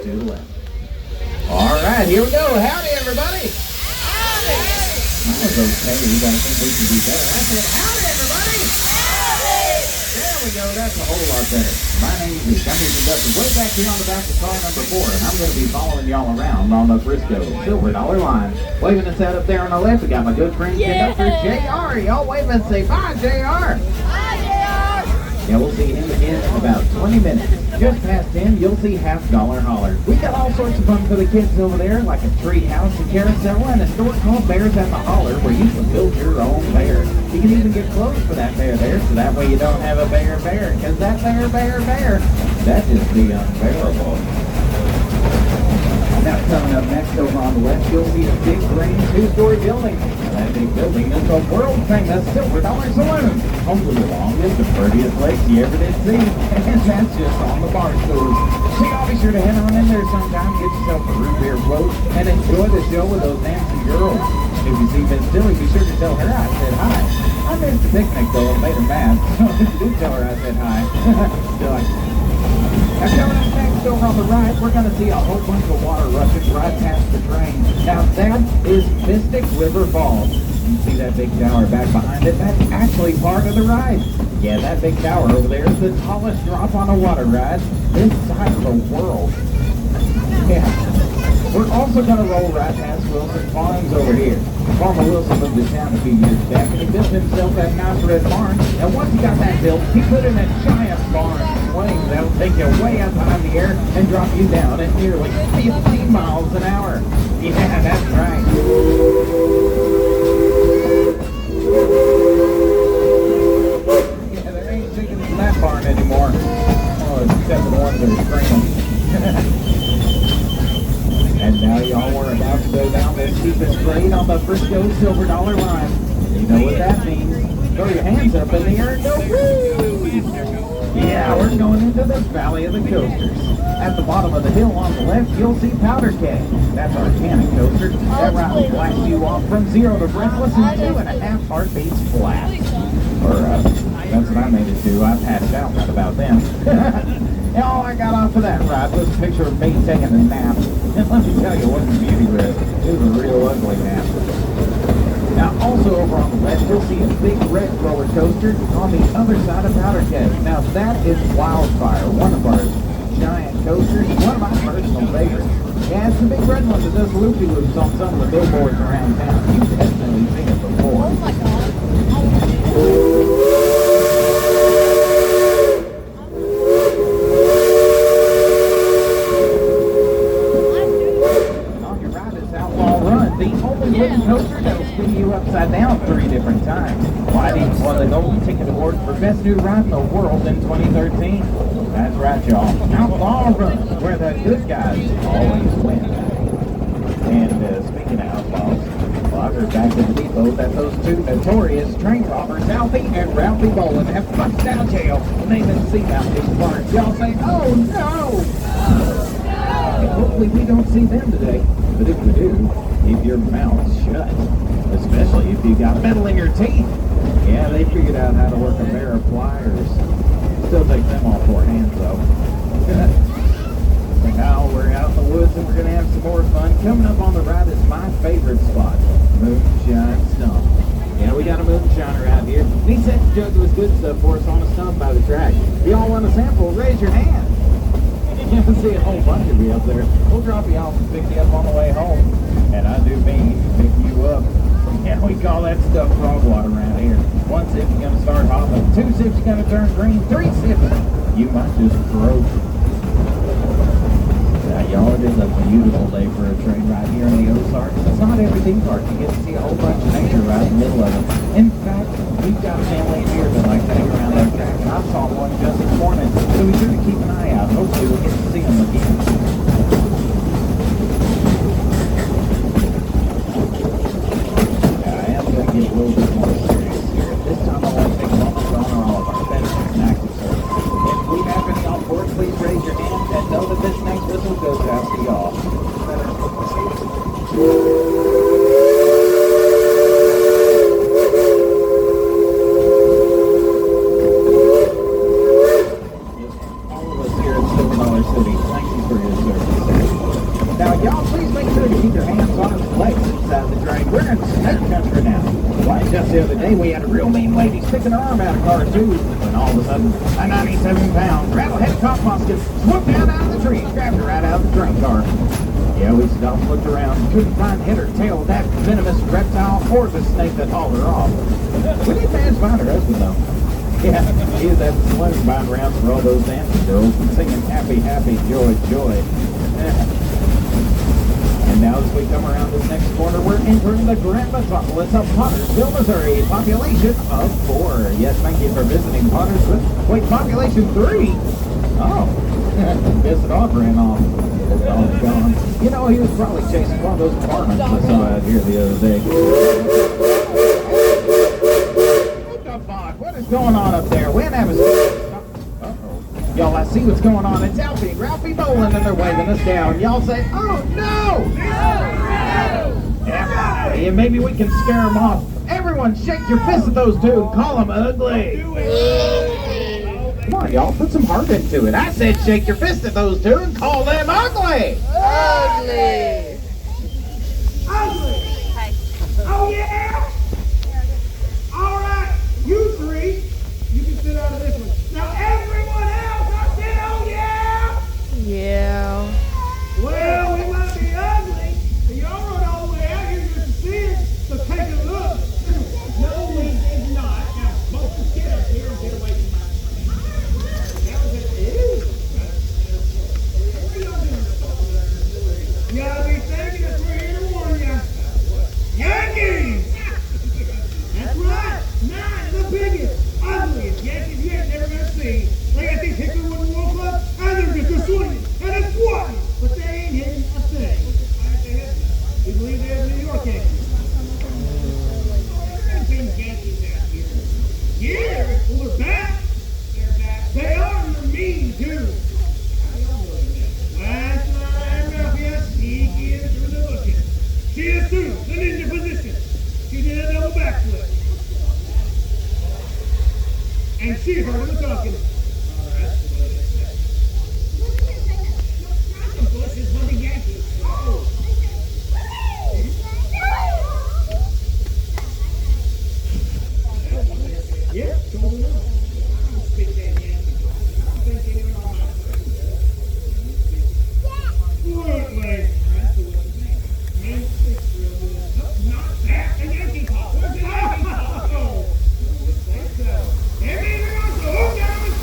to the left. All right, here we go. Howdy, everybody. Howdy. That was okay. You guys think we can do better? I said, howdy, everybody. Howdy. There we go. That's a whole lot better. My name's Zeke. I'm your conductor way back here on the back of car number 4, and I'm going to be following y'all around on the Frisco Silver Dollar Line. Waving us out up there on the left, we got my good friend, conductor, JR. Y'all wave and say, bye, JR. Yeah, we'll see him again in about 20 minutes. Just past 10, you'll see $50 holler. We got all sorts of fun for the kids over there, like a tree house, a carousel, and a store called Bears at the Holler, where you can build your own bear. You can even get clothes for that bear there, so that way you don't have a bear, because that bear, that just be unbearable. Now, coming up next over on the left, you'll see a big green 2-story building. That big building is the world-famous Silver Dollar Saloon, home to the longest and prettiest lakes you ever did see, and that's just on the bar stools. So y'all be sure to head on in there sometime, get yourself a root beer float, and enjoy the show with those dancing girls. If you see Miss Dilly, be sure to tell her I said hi. I missed the picnic, though, and made her mad, so if you do tell her I said hi, she'll like... Now coming up next over on the right, we're going to see a whole bunch of water rushing right past the train. Now that is Mystic River Falls. You see that big tower back behind it? That's actually part of the ride. Yeah, that big tower over there is the tallest drop on a water ride this side of the world. Yeah. We're also going to roll right past Wilson Farms over here. Farmer Wilson moved to town a few years back, and he built himself that nice red barn. And once he got that built, he put in a giant barn swing that'll take you way up high in the air and drop you down at nearly 15 miles an hour. Yeah, that's right. Yeah, there ain't chickens in that barn anymore. Oh, except the ones that are screaming. And now y'all are about to go down this steepest grade on the Frisco Silver Dollar Line. You know what that means. Throw your hands up in the air and go, woo! Yeah, we're going into the Valley of the Coasters. At the bottom of the hill on the left, you'll see Powder Keg. That's our cannon coaster. That ride will blast you off from 0 to breathless in 2.5 heartbeats flat. Or, that's what I made it do. I passed out right about then. And all I got off of that ride was a picture of me taking a nap. And let me tell you, it wasn't a beauty rest. It was a real ugly nap. Now, also over on the left, you'll see a big red roller coaster on the other side of Powder Keg. Now, that is Wildfire, one of our giant coasters, one of my personal favorites. Yeah, it's the big red one that does loopy-loops on some of the billboards around town. You've definitely seen it before. Oh my God. Coaster that'll spin you upside down 3 different times. Why didn't won the Golden Ticket Award for Best New Ride in the World in 2013? That's right, y'all. Outlaw Run, where the good guys always win. And speaking of outlaws, well, I heard back in the depot that those 2 notorious train robbers, Alfie and Ralphie Bolin, have busted out of jail when they've been seen out in these barns. Y'all say, oh no! And hopefully we don't see them today. But if we do, keep your mouth shut, especially if you got metal in your teeth. Yeah, they figured out how to work a pair of pliers. Still take them all 4 hands, though. And now we're out in the woods and we're going to have some more fun. Coming up on the right is my favorite spot, Moonshine Stump. Yeah, we got a moonshiner out here. He said the judge was good stuff for us on a stump by the track. If y'all want a sample, raise your hand. You can see a whole bunch of you up there. We'll drop you off and pick you up on the way home. And I do mean pick you up. Yeah, we call that stuff frog water around here. 1 sip, you're going to start hopping. 2 sips, you're going to turn green. 3 sips, you might just croak. Now, y'all, it is a beautiful day for a train ride here in the Ozarks. It's not every theme park. You get to see a whole bunch of nature right in the middle of it. In fact, we've got a family here that likes to hang around that track, and I saw one just this morning. So be sure to keep an eye out. Hopefully, we'll get to see them again. I am going to get a little bit more serious here. This time I want to take a moment to honor all of our veterans and active service. If we have any on board, please raise your hand and know that this next whistle goes out to y'all. All of us here at Silver Dollar City, thank you for your service. Now, y'all, please make sure to keep your hands, arms, and legs inside the drain. We're in snake country now. Why, just the other day, we had a real mean lady sticking her arm out of car tubes, when all of a sudden, a 97-pound rattle-headed cop musket swooped down out of the tree and grabbed her right out of the drain car. Yeah, we stopped, looked around, couldn't find head or tail of that venomous reptile or the snake that hauled her off. We didn't manage to find her husband, though. Yeah, he was at the saloon buying rounds for all those dancing girls and singing happy, happy, joy, joy. And now as we come around this next corner, we're entering the Grand Metropolis of Pottersville, Missouri. Population of 4. Yes, thank you for visiting Pottersville. Wait, population 3? Oh, guess the dog ran off. The dog's gone. You know, he was probably chasing one of those varmints I saw out here the other day. What the fuck? What is going on up there? We're having uh-oh. Y'all, I see what's going on. It's Alfie and Ralphie Boland, and they're waving us down. Y'all say, oh, no! Yeah, maybe we can scare them off. Everyone shake your fist at those two and call them ugly. Come on, y'all, put some heart into it. I said shake your fist at those two and call them ugly. Ugly. Ugly. Hey. Oh, yeah? All right, you three, you can sit out of this one. Now, everyone else, I said, oh, yeah? Yeah. Well, we might be ugly, but y'all run all the way out here just to see it, so take a look. No, we did not. Now, both the kids here and get away from my that was it. What are y'all doing? Y'all be thinking that we're here to warn you. Yankees! That's right. Not the biggest, ugliest Yankees you ain't never gonna see. They got these Hickory Wooden Wool Club, and they're just a swinging and a swatting, but they ain't hitting a thing. We believe they're the New York Yankees. There's been Yankees out here. Yeah, well, they're back. They're back. They are, and they're mean, too. Last line, Raphael, she gets through the looking. She assumes the ninja position. She did a double backflip. And she heard him talking. Alright. Bush is for the Yankees. Oh. Yeah, totally. I don't speak that Yankee. I don't think anyone on my side. Wait. That's the way to think. Man, it's real good. Not that. The Yankee call. Where's the Yankee call? Oh. Everything else, who down is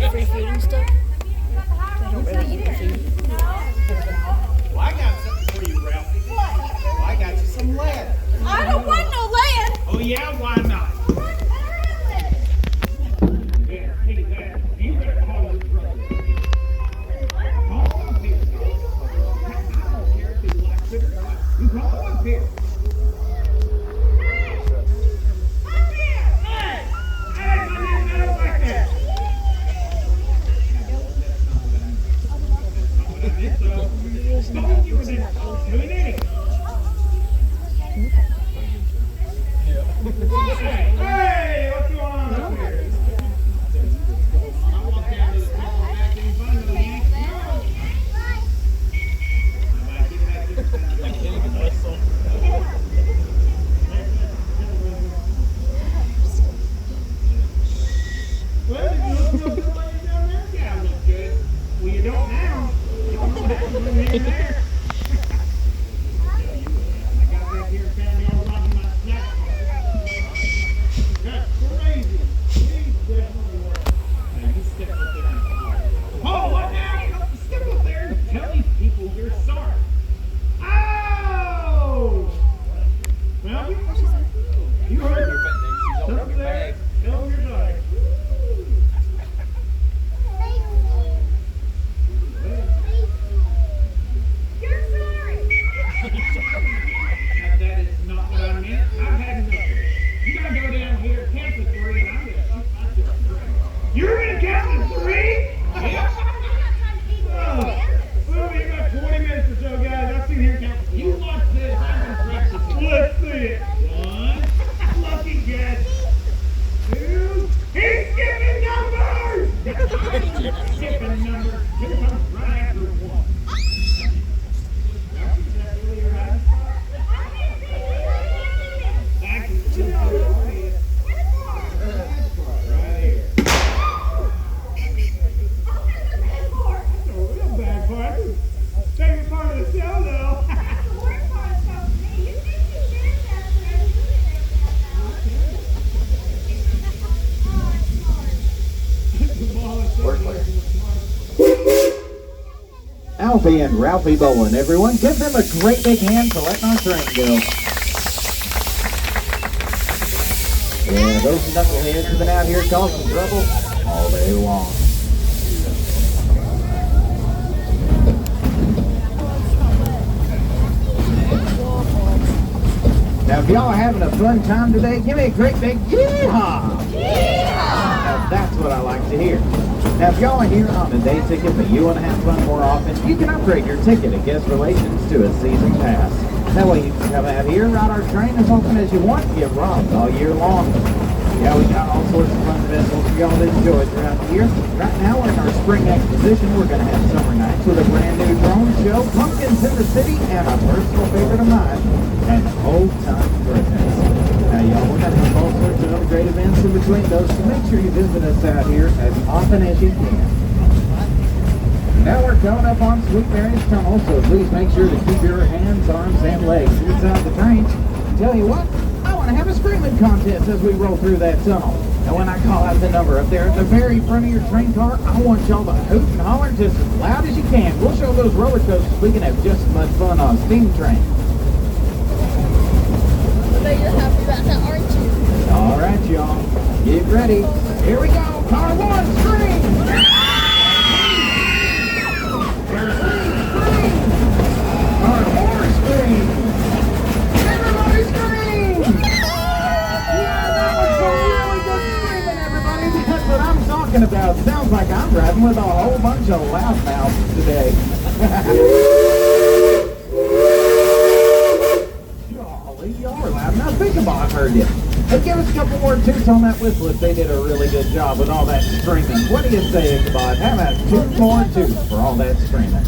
like free food and stuff. I don't really eat the food. Well, I got something for you, Ralphie. Well, I got you some lead. I don't want no land. Oh, yeah? Why not? There, take that. You better call your brother. Call him up here. I don't care if he likes it or not. You call him up here. Hey, what's going on up here? I walked down to the car back and find the Yankees. Well, did you look so good while you're down there? Yeah, I look good. Well, you don't now. You don't have to look in there. I got back here and found me all rocking my snack. That's crazy. He's definitely worth it. Now, you step up there and oh, what now? You have to step up there and tell these people you're sorry. Oh! Well, you heard her. Step up there. Tell them you're sorry. You're sorry. Now, that is not what I meant. I've had enough of it. You gotta go down here, count to 3, and I'm gonna shoot myself. You're gonna count to 3? Yeah. Well, we got 20 minutes or so, guys. I've seen here count. You watch this. I've been practicing. Let's see it. 1. Lucky guess. 2. He's skipping numbers. Skipping numbers. 2 comes right after 1. Is that really your hiding spot? Back to the 2. Right here. That's a real bad part. Favorite part of the show, though. Alfie and Ralphie Bowen, everyone. Give them a great big hand for letting our train go. Yeah, those knuckleheads have been out here causing trouble all day long. Now, if y'all are having a fun time today, give me a great big yeehaw! Now, that's what I like to hear. Now, if y'all are here on a day ticket but you want to have fun more often, you can upgrade your ticket at Guest Relations to a season pass. That way you can come out here, ride our train as often as you want, and get robbed all year long. Yeah, we got all sorts of fun events for y'all to enjoy throughout the year. Right now, we're in our spring exposition. We're going to have summer nights with a brand new drone show, pumpkins in the city, and a personal favorite of mine, an old-time Christmas. Now, y'all, we're going to have all sorts of other great events in between those, so make sure you visit us out here as often as you can. Now we're coming up on Sweet Mary's Tunnel, so please make sure to keep your hands, arms, and legs inside the train. Tell you what, I want to have a screaming contest as we roll through that tunnel. And when I call out the number up there at the very front of your train car, I want y'all to hoot and holler just as loud as you can. We'll show those roller coasters we can have just as much fun on steam trains. I bet you're happy about that, aren't you? All right, y'all. Get ready. Here we go. Car 1, scream! Car 4, scream! Everybody scream! Yeah, that was some really good screaming, everybody. That's what I'm talking about. Sounds like I'm riding with a whole bunch of loudmouths today. Golly, y'all are loud. Now think about it, I heard you. Hey, give us a couple more toots on that whistle if they did a really good job with all that screaming. What do you say, Ichabod? How about 2 more toots for all that screaming?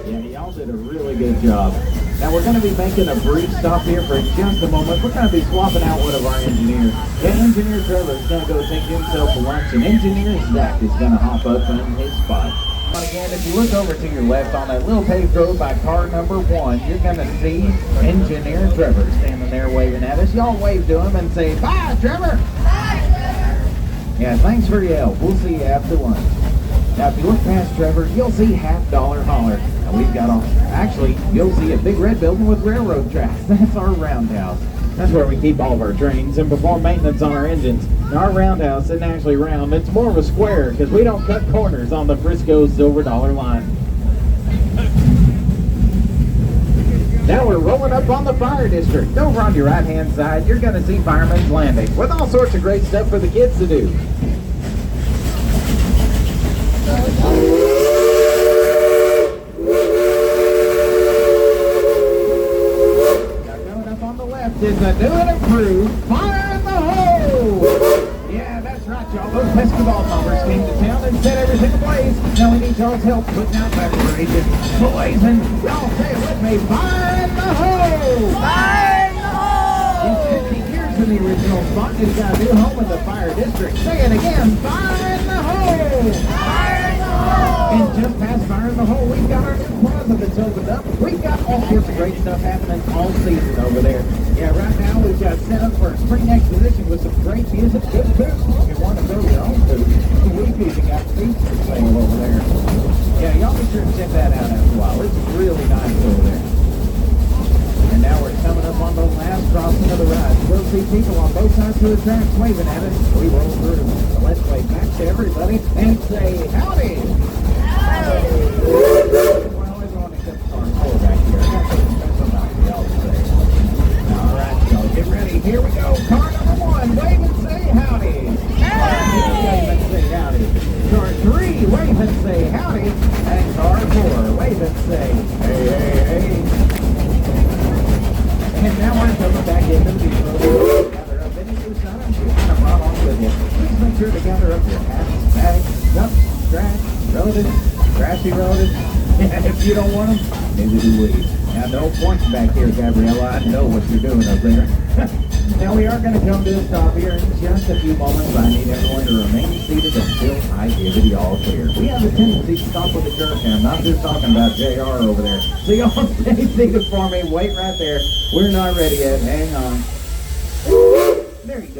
Yeah, y'all did a really good job. Now we're going to be making a brief stop here for just a moment. We're going to be swapping out one of our engineers. Yeah, Engineer Trevor's going to go take himself to lunch, and Engineer Zach is going to hop up in his spot. But again, if you look over to your left on that little paved road by car number 1, you're going to see Engineer Trevor standing there waving at us. Y'all wave to him and say, "Bye, Trevor." Bye, Trevor. Yeah, thanks for your help. We'll see you after lunch. Now, if you look past Trevor, you'll see $50 Holler. Now, we've got actually, you'll see a big red building with railroad tracks. That's our roundhouse. That's where we keep all of our trains and perform maintenance on our engines. Now, our roundhouse isn't actually round. It's more of a square because we don't cut corners on the Frisco Silver Dollar Line. Now we're rolling up on the fire district. Over on your right-hand side, you're going to see Fireman's Landing with all sorts of great stuff for the kids to do. Is the new and improved Fire in the Hole! Yeah, that's right, y'all. Those pesky ball numbers came to town and set everything ablaze. Now we need y'all's help putting out that raging blazing. Y'all say it with me. Fire in the Hole! Fire in the hole! It's 50 years in the original spot. It's got a new home in the fire district. Say it again. Fire in the Hole! Fire in the hole! And just past Fire in the Hole, we've got our new plaza that's opened up. We've got all sorts of great stuff happening all season over there. Yeah, right now we've got set up for a spring exposition with some great music, good food. If you want to go your own food, we've even got seats for sale over there. Yeah, y'all be sure to check that out after a while. It's really nice over there. And now we're coming up on the last crossing of the ride. We'll see people on both sides of the tracks waving at us. We roll through. So let's wave back to everybody and say howdy. Well, everyone except car 4 back here. I got something special about y'all today. All right, y'all get ready. Here we go. Car number 1, wave and say howdy. Howdy. Wave and say howdy. Car 3, wave and say howdy. And car 4, wave and say hey, hey, hey. And now we're coming back into the depot. Gather up any loose items you want to brought on with you. Please make sure to gather up your hats, bags, dumps, trash, relatives, trashy relatives. If you don't want them, neither do we. Now, no points back here, Gabriella. I know what you're doing up there. Now, we are going to come to a stop here in just a few moments. I need everyone to remain seated until I give it the all clear. We have a tendency to stop with the jerk, and I'm not just talking about JR over there. So, y'all stay seated for me. Wait right there. We're not ready yet. Hang on. There you go.